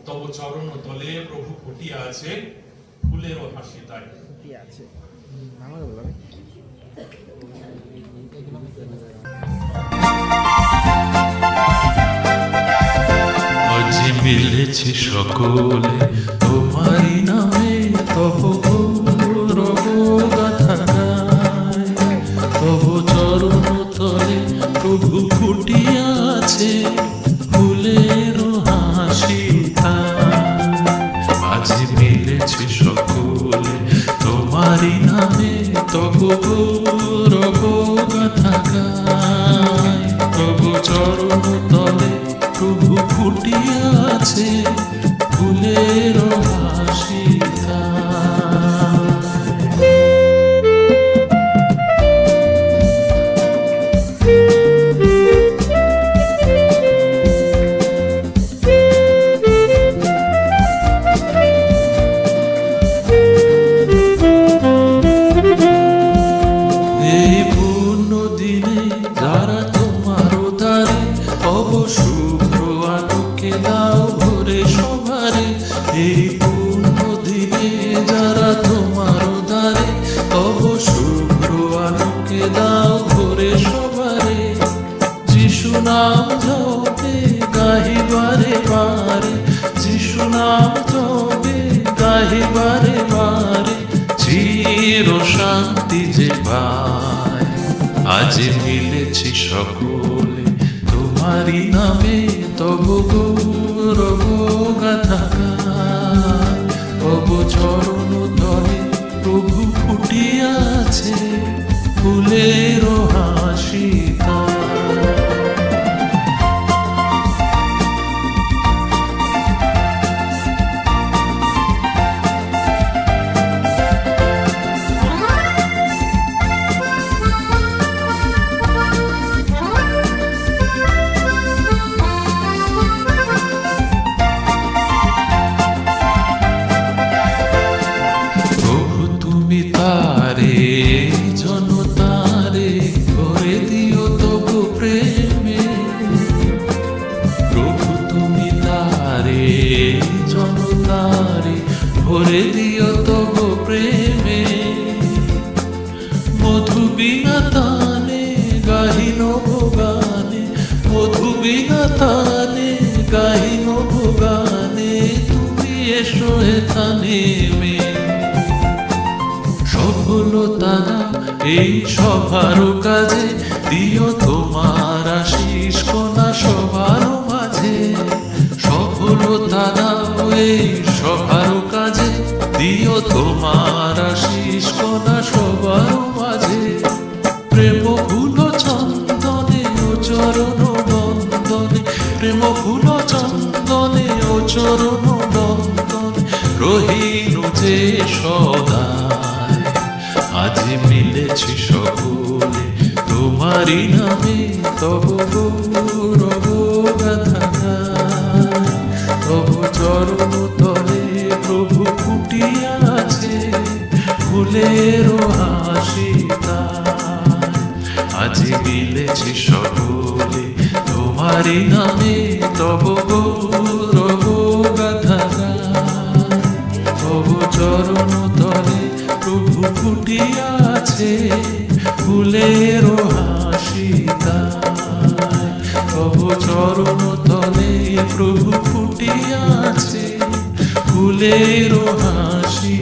তব চরণ তলে প্রভু ফুটিয়া আছে ফুলেরও হাসি তাই। আজ মিলেছি সকলে তোমারি নামে, তব গৌরব গাথা গায়। তব চরণ তলে প্রভু ফুটিয়া আছে ফুলের হাসি তাই। আজ মিলেছি সকলে তোমারি নামে, তব গৌরব গাথা গায়। তব চরণ তলে প্রভু ফুটিয়া আছে ফুলের হাসি এই পূর্ণ দিনে যারা তোমার দ্বারে তব শুভ্র আলোকে দাও ভরে সবারে। এই পূর্ণ দিনে যারা তোমার দ্বারে তব শুভ্র আলোকে দাও ভরে সবারে। যিশু নাম জপে গাহিবারে বারে, যিশু নাম জপে গাহিবারে বারে, চির শান্তি যে পায়। আজ মিলেছি সকলে তোমারি নামে, তব গৌরব গাথা গায়। তব চরণ তলে প্রভু ফুটিয়া আছে ফুলের হাসি তাই। তারে জনতারে ভরে দিও তবু প্রেমে। প্রভু তুমি তারে জনতারে ভরে দিও তবু প্রেমে। মধু বিনা তানে গাহিন ভোগানে, মধু বিনা তানে গাহিন ভোগানে, তুমি এসো এখানে মে। সফলতা এই সবার কাজে দিও তোমার আশিস কোনা সবার মাঝে। সফলতা দাও এই সবার কাজে দিও তোমার আশিস কোনা সবার মাঝে। প্রেম ফুল চন্দনে ও চরণ বন্দনে, প্রেম ফুল চন্দনে ও চরণ বন্দনে, রহিনু যে সদা। আজ মিলেছি সকলে তোমারি নামে, তব গৌরব গাথা গায়। তব চরণ তলে প্রভু ফুটিয়া আছে ফুলের হাসি তাই। আজ মিলেছি সকলে তোমারি নামে, তব গৌরব গাথা গায়। তব চরণ তলে প্রভু ফুটিয়া আছে ফুলের হাসি তাই। তব চরণ তলে প্রভু ফুটিয়া আছে ফুলের হাসি।